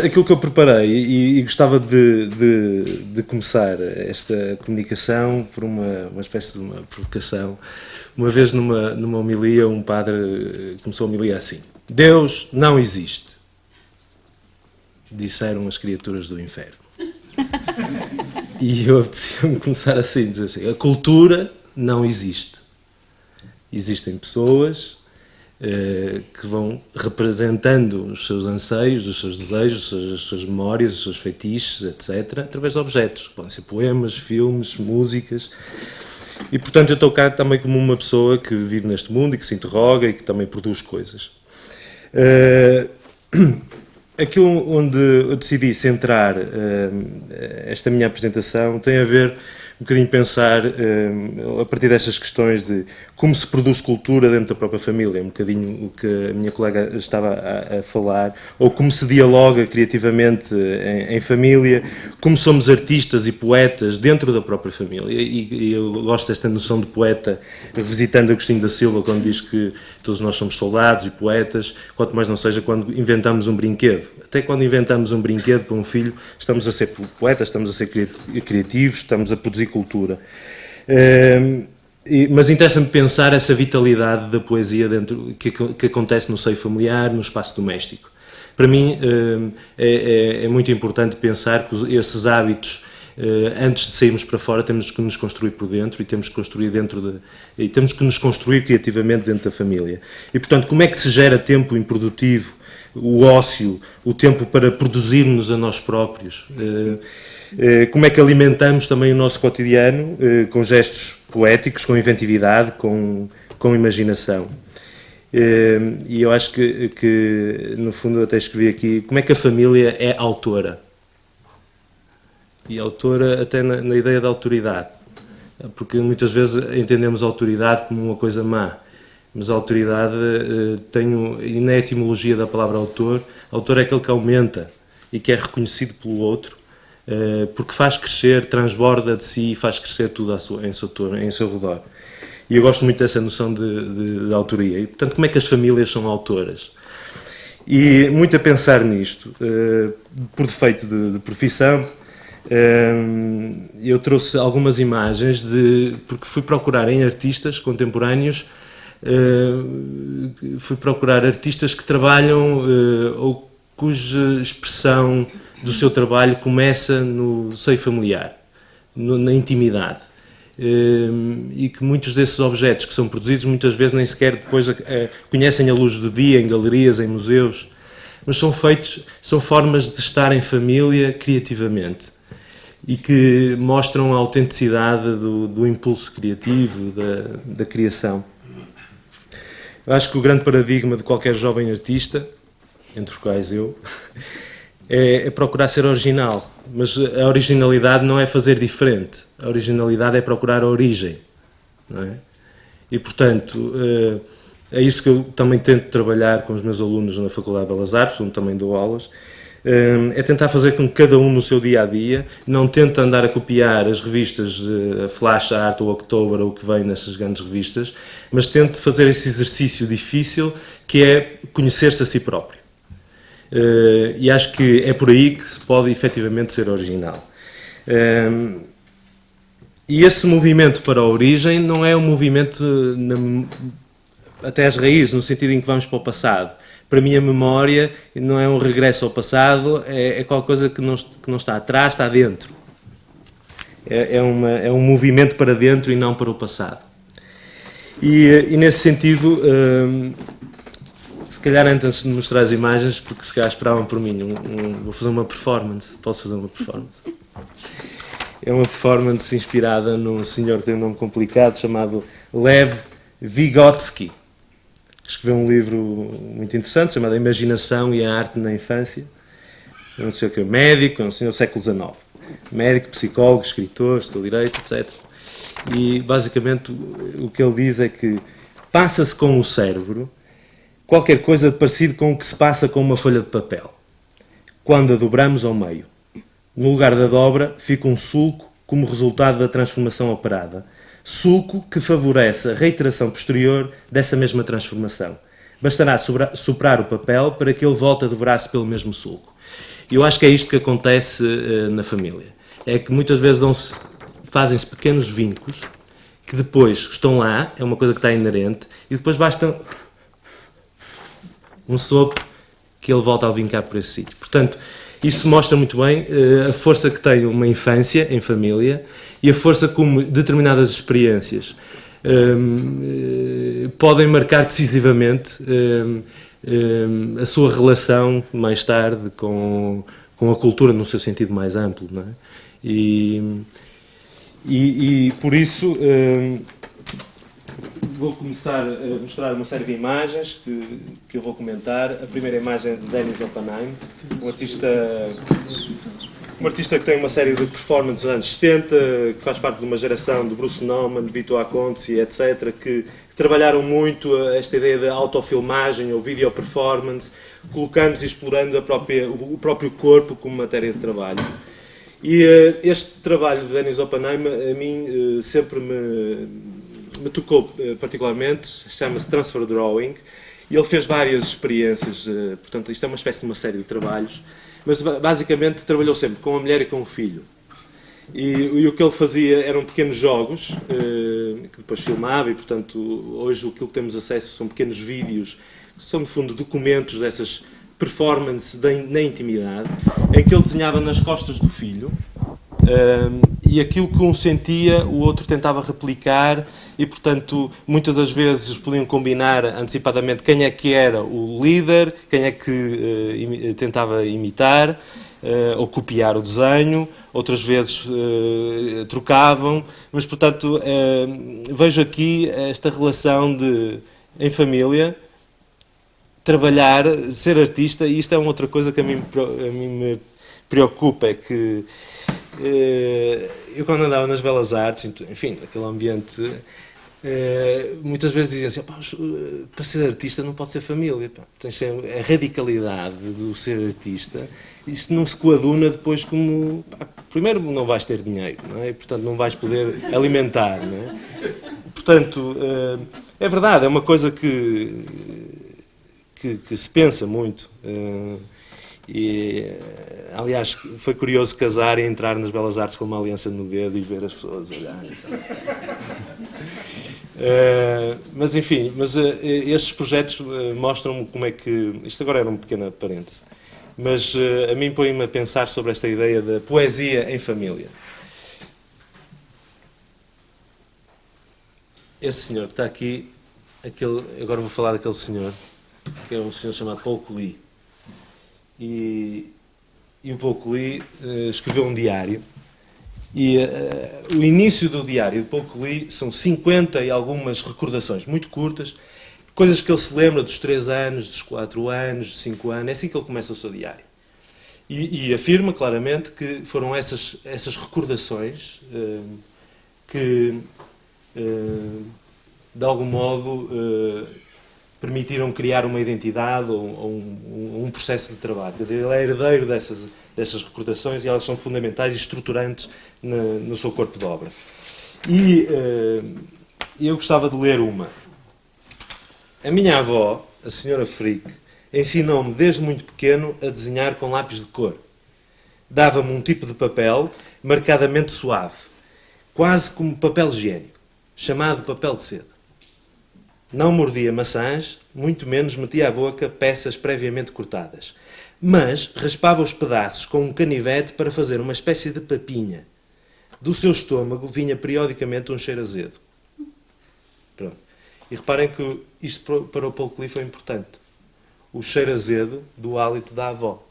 Aquilo que eu preparei e gostava de começar esta comunicação por uma espécie de uma provocação. Uma vez numa homilia, um padre começou a homilia assim: Deus não existe, disseram as criaturas do inferno. E eu apetecia-me começar assim, dizer assim: a cultura não existe. Existem pessoas que vão representando os seus anseios, os seus desejos, as suas memórias, os seus feitiços, etc., através de objetos. Podem ser poemas, filmes, músicas. E, portanto, eu estou cá também como uma pessoa que vive neste mundo e que se interroga e que também produz coisas. Aquilo onde eu decidi centrar esta minha apresentação tem a ver um bocadinho pensar a partir destas questões de como se produz cultura dentro da própria família, um bocadinho o que a minha colega estava a falar, ou como se dialoga criativamente em família, como somos artistas e poetas dentro da própria família. E eu gosto desta noção de poeta, visitando Agostinho da Silva, quando diz que todos nós somos soldados e poetas, quanto mais não seja quando inventamos um brinquedo. Até quando inventamos um brinquedo para um filho, estamos a ser poetas, estamos a ser criativos, estamos a produzir cultura. Mas interessa-me pensar essa vitalidade da poesia dentro, que acontece no seio familiar, no espaço doméstico. Para mim é muito importante pensar que esses hábitos, antes de sairmos para fora, temos que nos construir por dentro e temos que construir e temos que nos construir criativamente dentro da família. E, portanto, como é que se gera tempo improdutivo, o ócio, o tempo para produzirmos a nós próprios? Como é que alimentamos também o nosso cotidiano com gestos poéticos, com inventividade, com imaginação? E eu acho que, no fundo, eu até escrevi aqui como é que a família é autora. E autora até na ideia da autoridade. Porque muitas vezes entendemos a autoridade como uma coisa má. Mas a autoridade e na etimologia da palavra autor é aquele que aumenta e que é reconhecido pelo outro, porque faz crescer, transborda de si e faz crescer tudo em seu redor. E eu gosto muito dessa noção de autoria. E, portanto, como é que as famílias são autoras? E muito a pensar nisto, por defeito de profissão, eu trouxe algumas imagens porque fui procurar em artistas contemporâneos, fui procurar artistas que trabalham ou cuja expressão do seu trabalho começa no seio familiar, na intimidade, e que muitos desses objetos que são produzidos muitas vezes nem sequer depois conhecem a luz do dia em galerias, em museus, mas são formas de estar em família criativamente e que mostram a autenticidade do impulso criativo, da criação. Eu acho que o grande paradigma de qualquer jovem artista, entre os quais eu, é procurar ser original. Mas a originalidade não é fazer diferente. A originalidade é procurar a origem. Não é? E, portanto, é isso que eu também tento trabalhar com os meus alunos na Faculdade de Belas Artes, onde também dou aulas, é tentar fazer com que cada um no seu dia-a-dia não tente andar a copiar as revistas Flash Art ou October ou o que vem nessas grandes revistas, mas tente fazer esse exercício difícil que é conhecer-se a si próprio. E acho que é por aí que se pode efetivamente ser original. E esse movimento para a origem não é um movimento até às raízes, no sentido em que vamos para o passado. Para mim a memória não é um regresso ao passado, é qualquer coisa que não está atrás, está dentro. É um movimento para dentro e não para o passado. E nesse sentido, se calhar antes de mostrar as imagens, porque se calhar esperavam por mim, vou fazer uma performance. Posso fazer uma performance? É uma performance inspirada num senhor que tem um nome complicado, chamado Lev Vygotsky, que escreveu um livro muito interessante, chamado A Imaginação e a Arte na Infância. É um senhor que é médico, é um senhor do século XIX. Médico, psicólogo, escritor, estudo direito, etc. E, basicamente, o que ele diz é que passa-se com o cérebro qualquer coisa de parecido com o que se passa com uma folha de papel, quando a dobramos ao meio. No lugar da dobra, fica um sulco como resultado da transformação operada. Sulco que favorece a reiteração posterior dessa mesma transformação. Bastará soprar o papel para que ele volte a dobrar-se pelo mesmo sulco. E eu acho que é isto que acontece na família. É que muitas vezes fazem-se pequenos vínculos que depois estão lá, é uma coisa que está inerente, e depois basta um sopro que ele volta a vincar por esse sítio. Portanto, isso mostra muito bem a força que tem uma infância em família e a força como determinadas experiências podem marcar decisivamente a sua relação mais tarde com a cultura no seu sentido mais amplo, não é? E por isso vou começar a mostrar uma série de imagens que eu vou comentar. A primeira imagem é de Dennis Oppenheim, um artista que tem uma série de performances nos anos 70, que faz parte de uma geração de Bruce Nauman, Vito Acconci, etc., que trabalharam muito esta ideia de autofilmagem ou video performance, colocando e explorando o próprio corpo como matéria de trabalho. E este trabalho de Dennis Oppenheim a mim sempre me tocou particularmente, chama-se Transfer Drawing, e ele fez várias experiências, portanto isto é uma espécie de uma série de trabalhos, mas basicamente trabalhou sempre com a mulher e com o filho. E o que ele fazia eram pequenos jogos, que depois filmava, e portanto hoje aquilo que temos acesso são pequenos vídeos, que são no fundo documentos dessas performances na intimidade, em que ele desenhava nas costas do filho, e aquilo que um sentia, o outro tentava replicar, e portanto muitas das vezes podiam combinar antecipadamente quem é que era o líder, quem é que tentava imitar ou copiar o desenho, outras vezes trocavam, mas portanto vejo aqui esta relação de, em família, trabalhar, ser artista, e isto é uma outra coisa que a mim me preocupa, é que eu quando andava nas Belas Artes, enfim, naquele ambiente, muitas vezes diziam assim, para ser artista não pode ser família, tens a radicalidade do ser artista, isto não se coaduna depois como, primeiro não vais ter dinheiro, não é? E, portanto não vais poder alimentar, não é? Portanto, é verdade, é uma coisa que se pensa muito. E, aliás, foi curioso casar e entrar nas Belas Artes com uma aliança no dedo e ver as pessoas olharem. Mas enfim, estes projetos mostram-me como é que... Isto agora era um pequeno parêntese. Mas a mim põe-me a pensar sobre esta ideia da poesia em família. Esse senhor que está aqui, agora vou falar daquele senhor, que é um senhor chamado Paul Klee. E o Paul Klee escreveu um diário, e o início do diário de Paul Klee são 50 e algumas recordações muito curtas, coisas que ele se lembra dos 3 anos, dos 4 anos, dos 5 anos, é assim que ele começa o seu diário. E afirma claramente que foram essas recordações que, de algum modo, permitiram criar uma identidade ou um processo de trabalho. Quer dizer, ele é herdeiro dessas recordações e elas são fundamentais e estruturantes no seu corpo de obra. E eu gostava de ler uma. A minha avó, a senhora Frick, ensinou-me desde muito pequeno a desenhar com lápis de cor. Dava-me um tipo de papel marcadamente suave, quase como papel higiênico, chamado papel de seda. Não mordia maçãs, muito menos metia à boca peças previamente cortadas, mas raspava os pedaços com um canivete para fazer uma espécie de papinha. Do seu estômago vinha periodicamente um cheiro azedo. Pronto. E reparem que isto para o Paul Klee foi importante. O cheiro azedo do hálito da avó.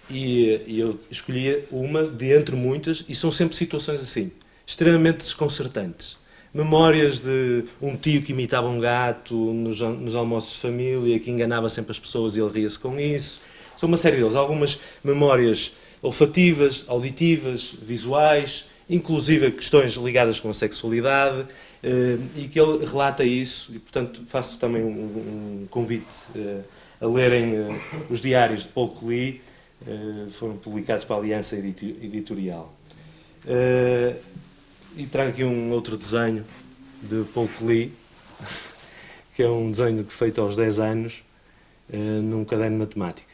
E eu escolhi uma de entre muitas, e são sempre situações assim, extremamente desconcertantes. Memórias de um tio que imitava um gato nos almoços de família, que enganava sempre as pessoas e ele ria-se com isso. São uma série deles. Algumas memórias olfativas, auditivas, visuais, inclusive questões ligadas com a sexualidade, e que ele relata isso. E, portanto, faço também um convite a lerem os diários de Paul Klee, foram publicados para a Aliança Editorial. E trago aqui um outro desenho de Paul Klee, que é um desenho feito aos 10 anos, num caderno de matemática.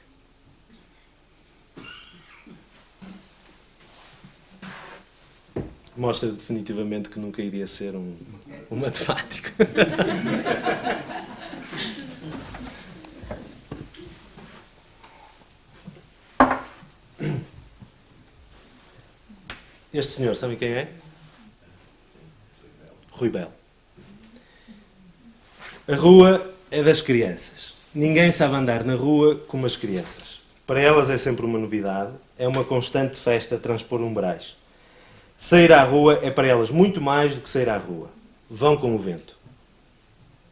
mostra definitivamente que nunca iria ser um matemático. Este senhor, sabem quem é? Rui Belo. A rua é das crianças. Ninguém sabe andar na rua como as crianças. Para elas é sempre uma novidade, é uma constante festa a transpor umbrais. Sair à rua é para elas muito mais do que sair à rua. Vão com o vento.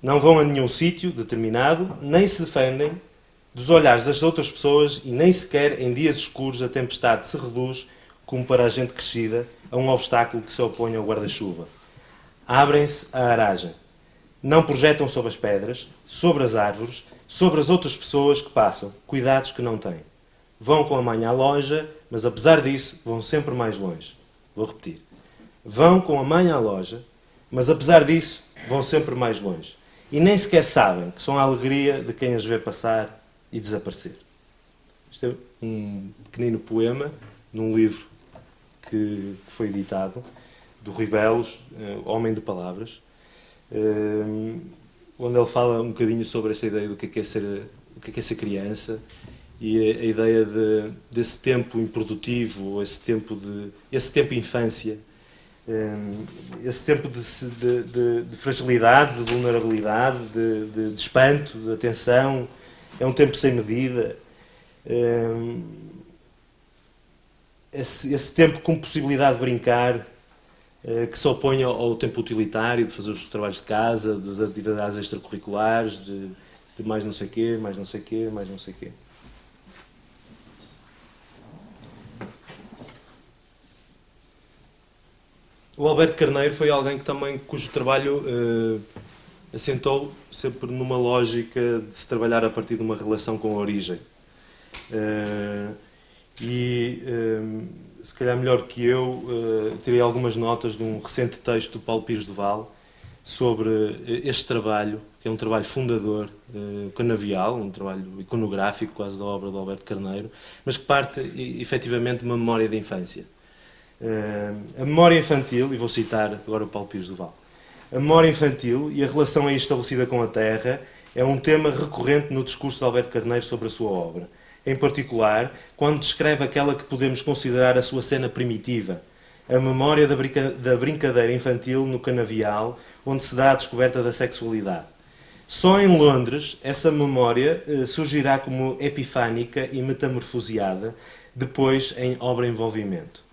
Não vão a nenhum sítio determinado, nem se defendem dos olhares das outras pessoas e nem sequer em dias escuros a tempestade se reduz, como para a gente crescida, a um obstáculo que se opõe ao guarda-chuva. Abrem-se à aragem. Não projetam sobre as pedras, sobre as árvores, sobre as outras pessoas que passam, cuidados que não têm. Vão com a mãe à loja, mas apesar disso vão sempre mais longe. Vou repetir. Vão com a mãe à loja, mas apesar disso vão sempre mais longe. E nem sequer sabem que são a alegria de quem as vê passar e desaparecer. Isto é um pequenino poema num livro que foi editado, do Rui Belos, Homem de Palavras, onde ele fala um bocadinho sobre essa ideia do que é ser criança e a ideia desse tempo improdutivo, esse tempo infância, esse tempo de fragilidade, de vulnerabilidade, de espanto, de atenção. É um tempo sem medida. Esse tempo com possibilidade de brincar, que se opõe ao tempo utilitário, de fazer os trabalhos de casa, das atividades extracurriculares, de mais não sei quê, mais não sei quê, mais não sei quê. O Alberto Carneiro foi alguém cujo trabalho assentou sempre numa lógica de se trabalhar a partir de uma relação com a origem. Se calhar melhor que eu, tirei algumas notas de um recente texto do Paulo Pires de Val sobre este trabalho, que é um trabalho fundador, canavial, um trabalho iconográfico quase da obra do Alberto Carneiro, mas que parte efetivamente de uma memória da infância. A memória infantil, e vou citar agora o Paulo Pires de Val, a memória infantil e a relação aí estabelecida com a terra é um tema recorrente no discurso de Alberto Carneiro sobre a sua obra. Em particular, quando descreve aquela que podemos considerar a sua cena primitiva, a memória da brincadeira infantil no canavial, onde se dá a descoberta da sexualidade. Só em Londres, essa memória surgirá como epifânica e metamorfoseada, depois em obra envolvimento.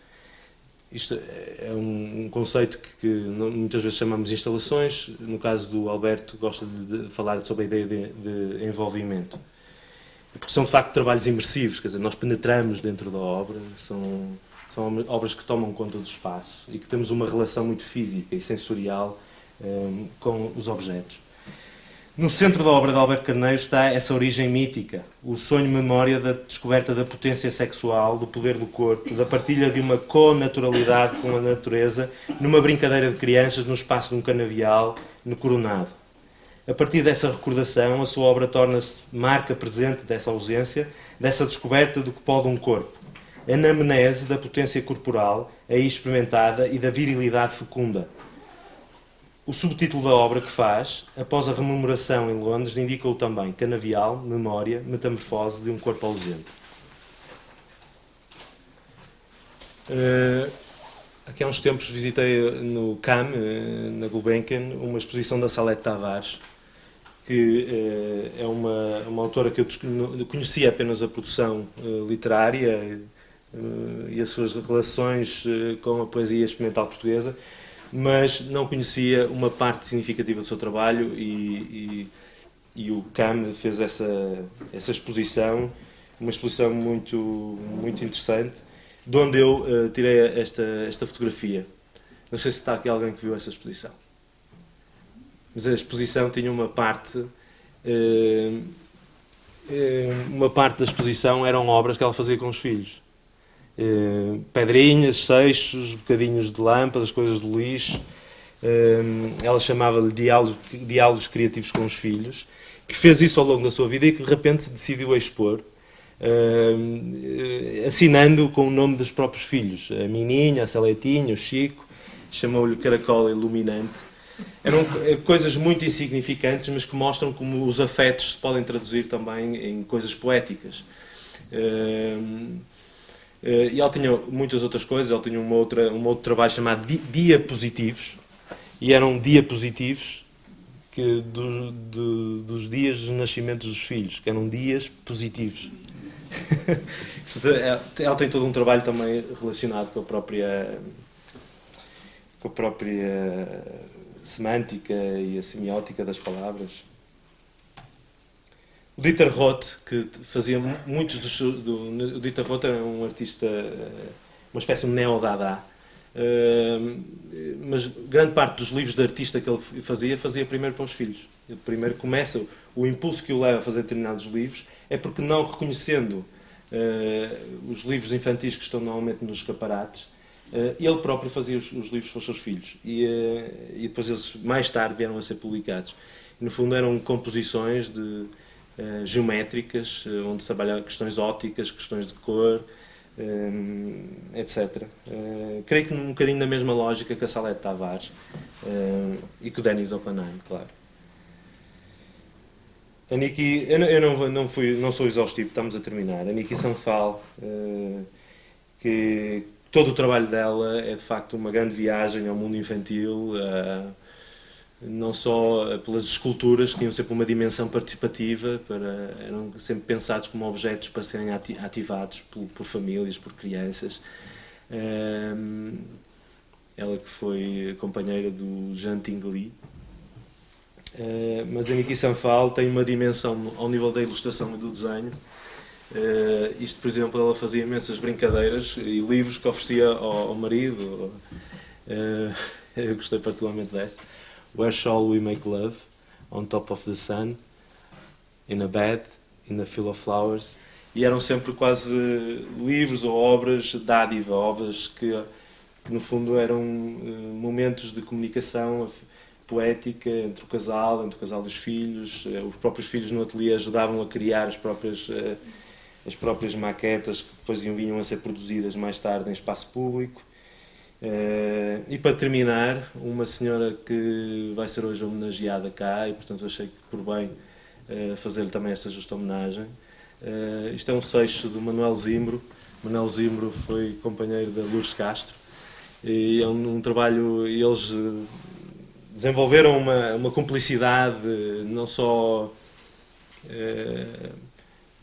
Isto é um conceito que muitas vezes chamamos de instalações. No caso do Alberto, gosta de falar sobre a ideia de envolvimento. Porque são de facto trabalhos imersivos, quer dizer, nós penetramos dentro da obra, são obras que tomam conta do espaço e que temos uma relação muito física e sensorial com os objetos. No centro da obra de Alberto Carneiro está essa origem mítica, o sonho-memória da descoberta da potência sexual, do poder do corpo, da partilha de uma co-naturalidade com a natureza, numa brincadeira de crianças no espaço de um canavial, no Coronado. A partir dessa recordação, a sua obra torna-se marca presente dessa ausência, dessa descoberta do que pode um corpo. A anamnese da potência corporal, aí experimentada, e da virilidade fecunda. O subtítulo da obra que faz, após a rememoração em Londres, indica-o também: Canavial, Memória, Metamorfose de um Corpo Ausente. Aqui há uns tempos visitei no CAM, na Gulbenkian, uma exposição da Salete Tavares, que é uma autora que eu conhecia apenas a produção literária e as suas relações com a poesia experimental portuguesa, mas não conhecia uma parte significativa do seu trabalho e o CAM fez essa exposição, uma exposição muito, muito interessante, de onde eu tirei esta fotografia. Não sei se está aqui alguém que viu essa exposição. Mas a exposição tinha uma parte da exposição eram obras que ela fazia com os filhos. Pedrinhas, seixos, bocadinhos de lâmpadas, coisas do lixo. Ela chamava-lhe diálogos criativos com os filhos, que fez isso ao longo da sua vida e que de repente decidiu expor, assinando com o nome dos próprios filhos, a Mininha, a Saletinha, o Chico, chamou-lhe Caracol Iluminante. Eram coisas muito insignificantes, mas que mostram como os afetos se podem traduzir também em coisas poéticas. E ele tinha muitas outras coisas. Ele tinha um outro trabalho chamado Diapositivos, e eram diapositivos dos dias dos nascimentos dos filhos, que eram dias positivos. Ela tem todo um trabalho também relacionado com a própria semântica e a semiótica das palavras. O Dieter Roth, que fazia muitos o Dieter Roth é um artista, uma espécie de neo-dada, mas grande parte dos livros de artista que ele fazia primeiro para os filhos. Ele primeiro começa, o impulso que o leva a fazer determinados livros é porque, não reconhecendo os livros infantis que estão normalmente nos escaparates, ele próprio fazia os livros para os seus filhos, e depois eles mais tarde vieram a ser publicados. E, no fundo, eram composições geométricas, onde se trabalhava questões ópticas, questões de cor, etc. Creio que um bocadinho na mesma lógica que a Salete Tavares e que o Denis Oppenheim, claro. A Niki, eu não sou exaustivo, estamos a terminar. A Niki Sanfal, que todo o trabalho dela é de facto uma grande viagem ao mundo infantil, não só pelas esculturas, que tinham sempre uma dimensão participativa, eram sempre pensados como objetos para serem ativados por famílias, por crianças. Ela que foi companheira do Jean Tinguely. Mas a Niki Sanfal tem uma dimensão ao nível da ilustração e do desenho. Isto, por exemplo, ela fazia imensas brincadeiras e livros que oferecia ao marido. Eu gostei particularmente desta. Where shall we make love? On top of the sun, in a bed, in a field of flowers. E eram sempre quase livros ou obras de dádiva, obras que no fundo eram momentos de comunicação poética entre o casal e os filhos. Os próprios filhos no ateliê ajudavam a criar as próprias maquetas, que depois vinham a ser produzidas mais tarde em espaço público. E para terminar, uma senhora que vai ser hoje homenageada cá, e portanto achei que por bem fazer-lhe também esta justa homenagem. Isto é um seixo do Manuel Zimbro. Manuel Zimbro foi companheiro da Lourdes Castro, e é um trabalho. Eles desenvolveram uma cumplicidade não só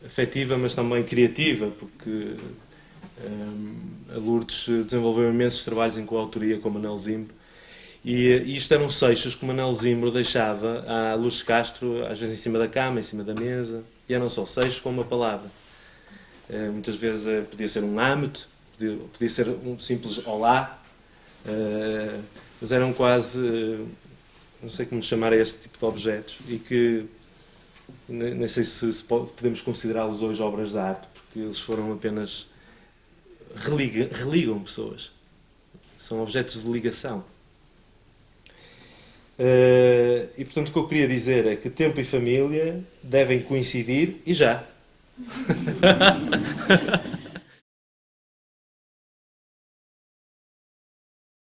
afetiva, mas também criativa, porque a Lourdes desenvolveu imensos trabalhos em coautoria com o Manuel Zimbro, e isto eram seixos que o Manuel Zimbro deixava à Lourdes Castro, às vezes em cima da cama, em cima da mesa, e eram só seixos com uma palavra. Muitas vezes podia ser um âmbito, podia ser um simples olá, mas eram quase, não sei como chamar a este tipo de objetos, e que nem sei se podemos considerá-los hoje obras de arte, porque eles foram apenas religam pessoas, são objetos de ligação. E portanto o que eu queria dizer é que tempo e família devem coincidir, e já.